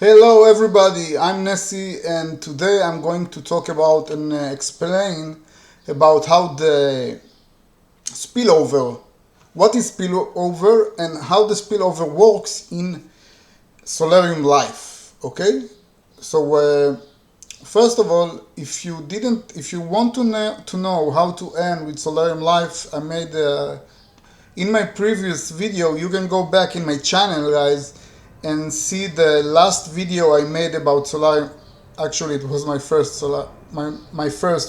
Hello everybody, I'm Nessie and today I'm going to talk about and explain about how the spillover, what is spillover and how the spillover works in Salarium Life, okay? So first of all, if you want to know how to earn with Salarium Life, I made in my previous video, you can go back in my channel, guys, and see the last video I made about Solarium. Actually, it was my first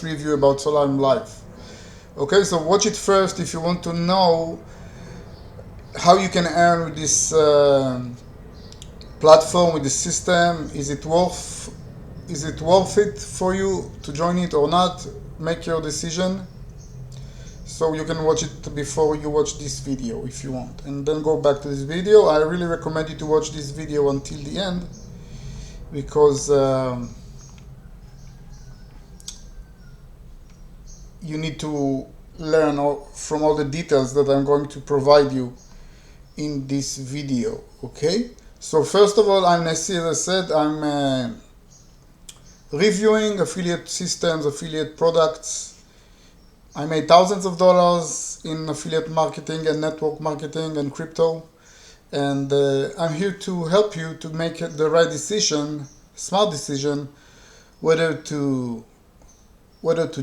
review about Solarium Life. Okay, so watch it first if you want to know how you can earn with this platform, with this system. Is it worth it for you to join it or not? Make your decision. So you can watch it before you watch this video if you want, and then go back to this video. I really recommend you to watch this video until the end because you need to learn from all the details that I'm going to provide you in this video. Okay, so first of all, I'm Nessie. As I said, I'm reviewing affiliate systems, affiliate products. I made thousands of dollars in affiliate marketing and network marketing and crypto, and I'm here to help you to make the right decision, smart decision, whether to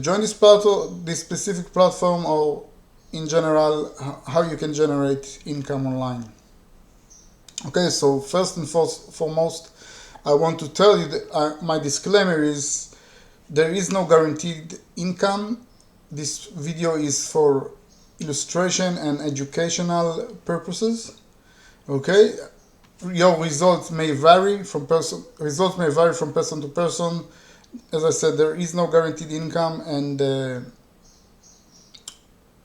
join this specific platform, or in general how you can generate income online. Okay, so first and foremost, I want to tell you that my disclaimer is there is no guaranteed income. This video is for illustration and educational purposes. Okay, your results may vary from person to person. As I said, there is no guaranteed income, and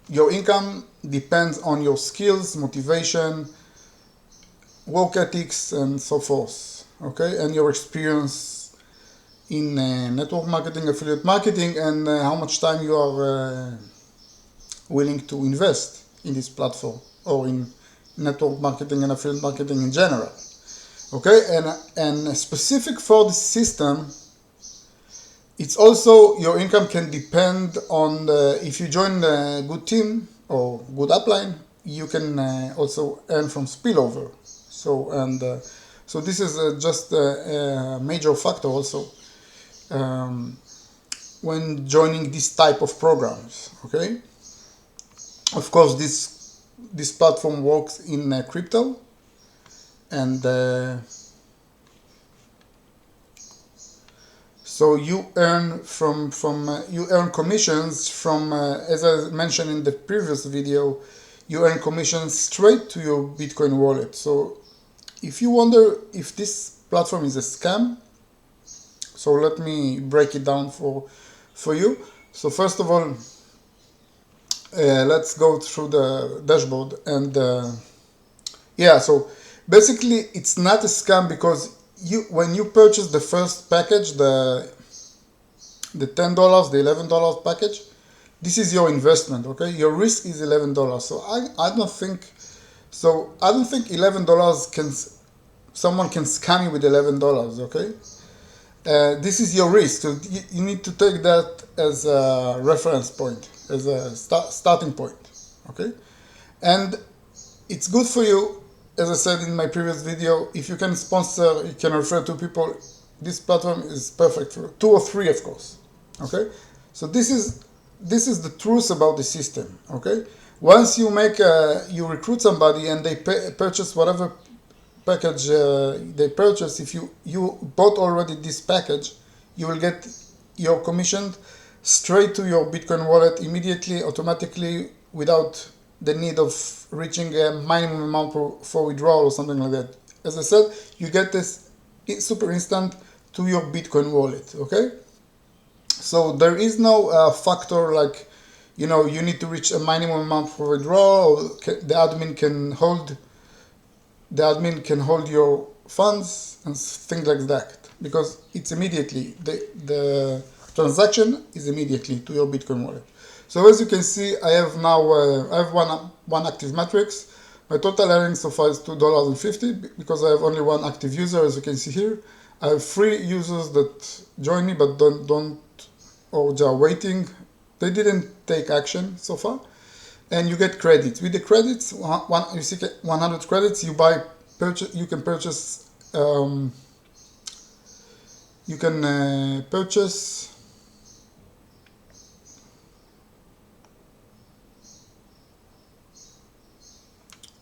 your income depends on your skills, motivation, work ethics, and so forth. Okay, and your experience in network marketing, affiliate marketing, and how much time you are willing to invest in this platform or in network marketing and affiliate marketing in general. Okay, and specific for this system, it's also your income can depend on if you join a good team or good upline, you can also earn from spillover. So this is just a major factor also when joining this type of programs. Okay, of course this platform works in crypto, and so you earn you earn commissions from as I mentioned in the previous video, you earn commissions straight to your Bitcoin wallet. So if you wonder if this platform is a scam, so let me break it down for you. So first of all, let's go through the dashboard, and yeah, so basically it's not a scam because when you purchase the first package, the $10, the $11 package, this is your investment. Okay, your risk is $11. So I don't think $11 someone can scam you with $11. Okay. This is your risk, so you need to take that as a reference point, as a starting point, okay? And it's good for you, as I said in my previous video, if you can sponsor, you can refer to people, this platform is perfect for 2 or 3, of course, okay? So this is the truth about the system, okay? Once you you recruit somebody and they purchase whatever package they purchase, if you bought already this package, you will get your commission straight to your Bitcoin wallet immediately, automatically, without the need of reaching a minimum amount for withdrawal or something like that. As I said, you get this super instant to your Bitcoin wallet. Okay, so there is no factor like, you need to reach a minimum amount for withdrawal, or the admin can hold your funds and things like that, because it's immediately the transaction is immediately to your Bitcoin wallet. So as you can see, I have now one active matrix. My total earnings so far is $2.50 because I have only one active user, as you can see here. I have 3 users that join me but don't or they are waiting. They didn't take action so far. And you get credits. With the credits, you see 100 credits. You can purchase. Purchase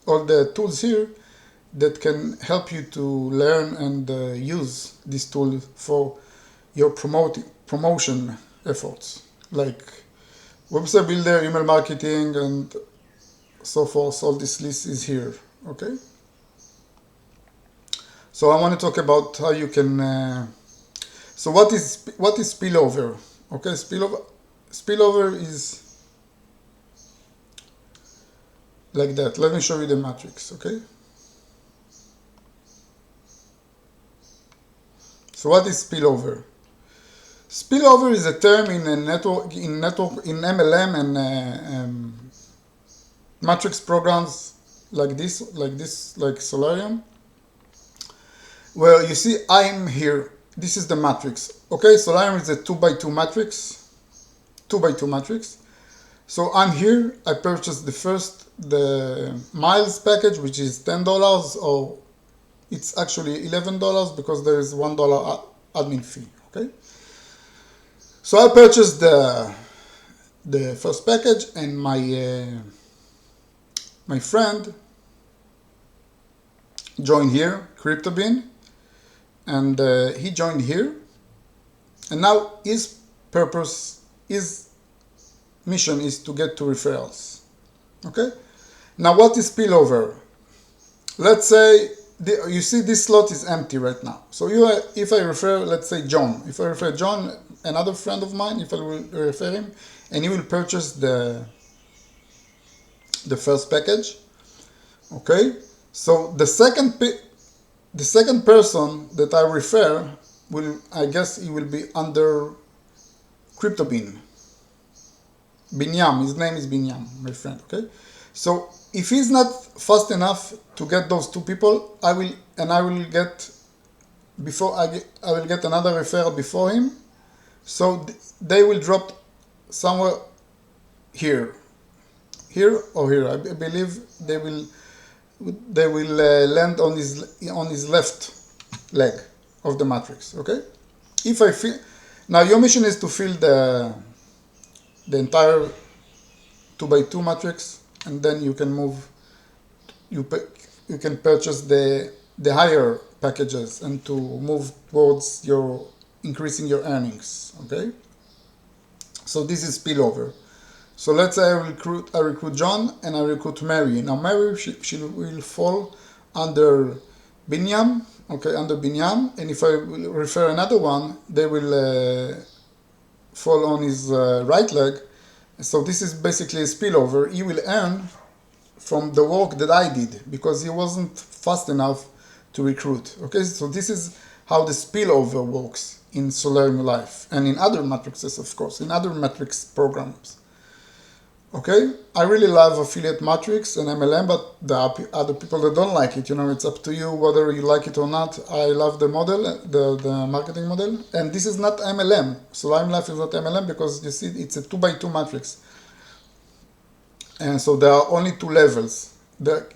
all the tools here that can help you to learn and use this tool for your promotion efforts, like website builder, email marketing, and so forth. All this list is here. Okay. So I want to talk about how you can. So what is spillover? Okay, spillover is like that. Let me show you the matrix. Okay. So what is spillover? Spillover is a term in MLM and matrix programs like Salarium, where you see I'm here. This is the matrix. Okay, Salarium is a 2x2 matrix. 2x2 matrix. So I'm here. I purchased the miles package, which is $10, or it's actually $11 because there is $1 admin fee. Okay. So I purchased the first package, and my friend joined here, CryptoBean, and he joined here, and now his mission is to get to referrals. Okay. Now what is spillover? Let's say you see this slot is empty right now. So if I refer, let's say John, if I refer John, another friend of mine, if I will refer him, and he will purchase the first package. Okay. So the second person that I refer I guess he will be under CryptoBean. Binyam, his name is Binyam, my friend. Okay. So if he's not fast enough to get those 2 people, I will get another referral before him. So they will drop somewhere here or here. I believe they will land on his left leg of the matrix. Okay. Now your mission is to fill the entire 2x2 matrix, and then you can move. You can purchase the higher packages and to move towards increasing your earnings. Okay. So this is spillover. So let's say I recruit John and I recruit Mary. Now Mary, she will fall under Binyam. Okay, under Binyam. And if I will refer another one, they will fall on his right leg. So this is basically a spillover. He will earn from the work that I did because he wasn't fast enough to recruit. Okay, so this is how the spillover works in Salarium Life and in other matrices, of course, in other matrix programs. Okay, I really love affiliate matrix and MLM, but there are other people that don't like it. It's up to you whether you like it or not. I love the model, the marketing model, and this is not MLM. Salarium Life is not MLM because you see it's a 2x2 matrix, and so there are only 2 levels. There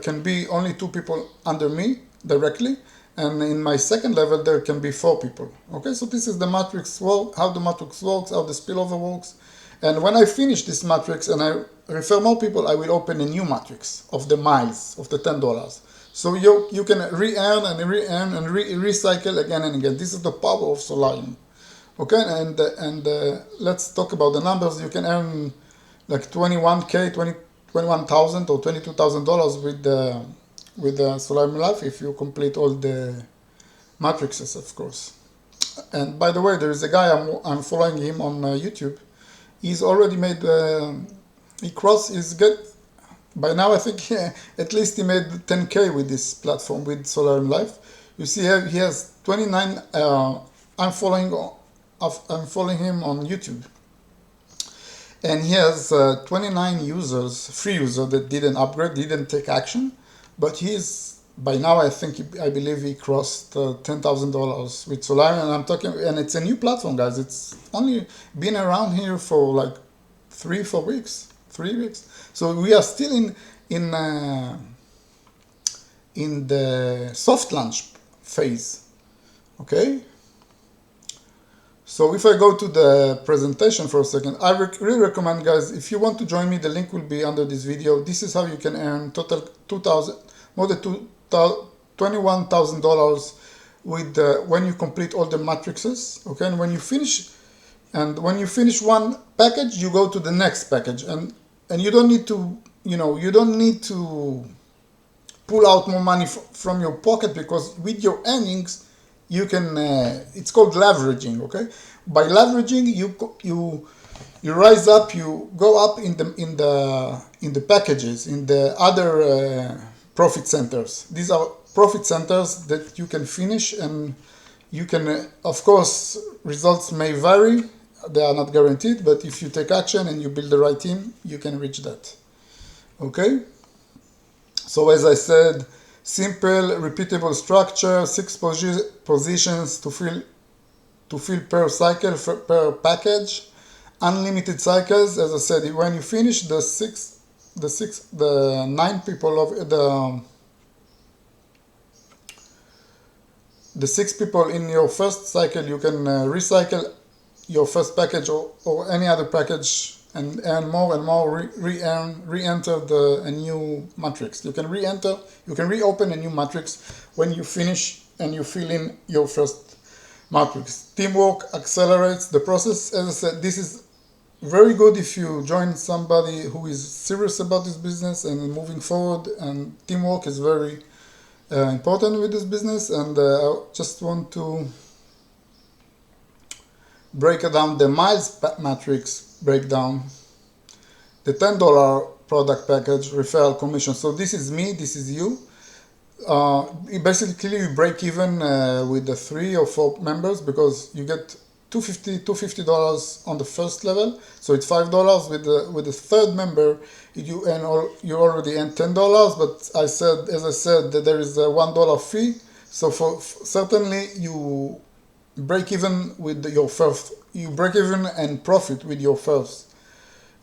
can be only 2 people under me directly, and in my second level there can be 4 people. Okay, so this is the matrix how the matrix works, how the spillover works. And when I finish this matrix and I refer more people, I will open a new matrix of the miles, of the $10. So you can re-earn and recycle again and again. This is the power of Salarium. Okay, and let's talk about the numbers. You can earn like $21,000 or $22,000 with the Salarium Life if you complete all the matrices, of course. And by the way, there is a guy I'm following him on YouTube. He's already made, by now I think at least he made 10K with this platform, with Salarium Life. You see here he has 29, I'm following him on YouTube. and he has 29 users, free users that didn't upgrade, didn't take action, but he's by now I believe he crossed $10,000 with Solarium, and I'm talking, and it's a new platform, guys. It's only been around here for like 3 weeks, 3 weeks. So we are still in the soft launch phase. Okay. So if I go to the presentation for a second, I really recommend, guys, if you want to join me, the link will be under this video. This is how you can earn total more than $21,000 with when you complete all the matrices. Okay, and when you finish one package, you go to the next package, and you don't need to, you don't need to pull out more money from your pocket, because with your earnings you can it's called leveraging. Okay, by leveraging you rise up, you go up in the packages, in the other profit centers. These are profit centers that you can finish, and you can of course, results may vary, they are not guaranteed, but if you take action and you build the right team, you can reach that. Okay, so as I said, simple, repeatable structure, 6 positions to fill per cycle, per package, unlimited cycles. As I said, when you finish the 9 people of the 6 people in your first cycle, you can recycle your first package or any other package and earn more and more, re-enter a new matrix. You can reopen a new matrix when you finish and you fill in your first matrix. Teamwork accelerates the process. As I said, this is very good if you join somebody who is serious about this business and moving forward, and teamwork is very important with this business. And I just want to break down the miles matrix breakdown, the $10 product package, referral commission. So this is me, this is you. Basically you break even with the 3 or 4 members, because you get $250 on the first level, so it's $5. With the third member you already earn $10, but as I said that there is a $1 fee. So certainly you break even with your first, you break even and profit with your first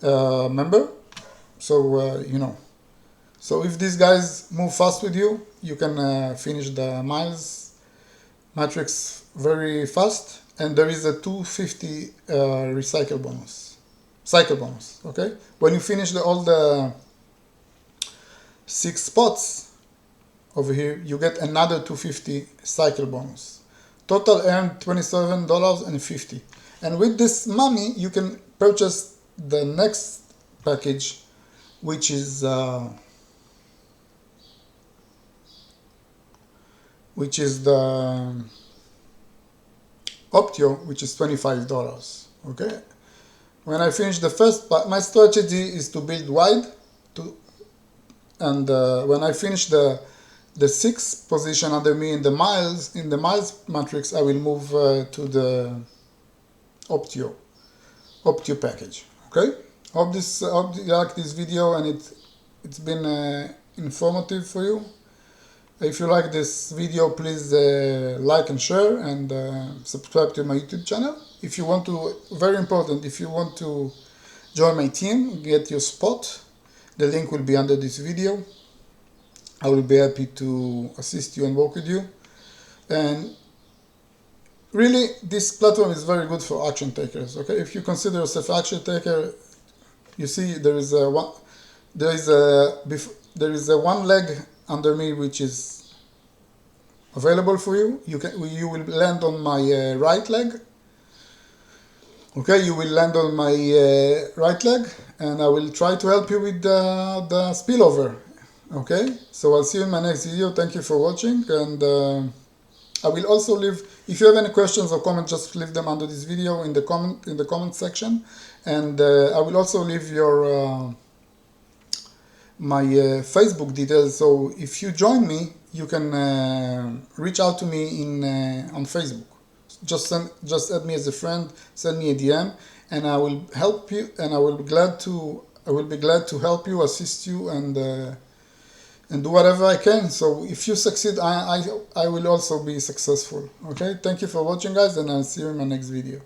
member. So so if these guys move fast with you, you can finish the miles matrix very fast, and there is a 250 cycle bonus. Okay, when you finish all the 6 spots over here, you get another 250 cycle bonus. Total earned $27.50, and with this money you can purchase the next package, which is the Optio, which is $25. Okay, when I finish the first part, my strategy is to build wide, and when I finish the 6th position under me in the miles matrix, I will move to the Optio package. Okay, hope you like this video, and it's been informative for you. If you like this video, please like and share, and subscribe to my YouTube channel. If you want to, very important, if you want to join my team, get your spot, the link will be under this video. I will be happy to assist you and work with you. And really, this platform is very good for action takers. Okay, if you consider yourself an action taker, you see there is a one leg under me which is available for you. You will land on my right leg. Okay, you will land on my right leg, and I will try to help you with the spillover. Okay, so I'll see you in my next video. Thank you for watching, and I will also leave, if you have any questions or comments, just leave them under this video in the comment section, and I will also leave your my Facebook details. So if you join me, you can reach out to me on Facebook. just add me as a friend, send me a DM, and I will help you, and I will be glad to help you, assist you, and do whatever I can. So if you succeed, I will also be successful. Okay, thank you for watching, guys, and I'll see you in my next video.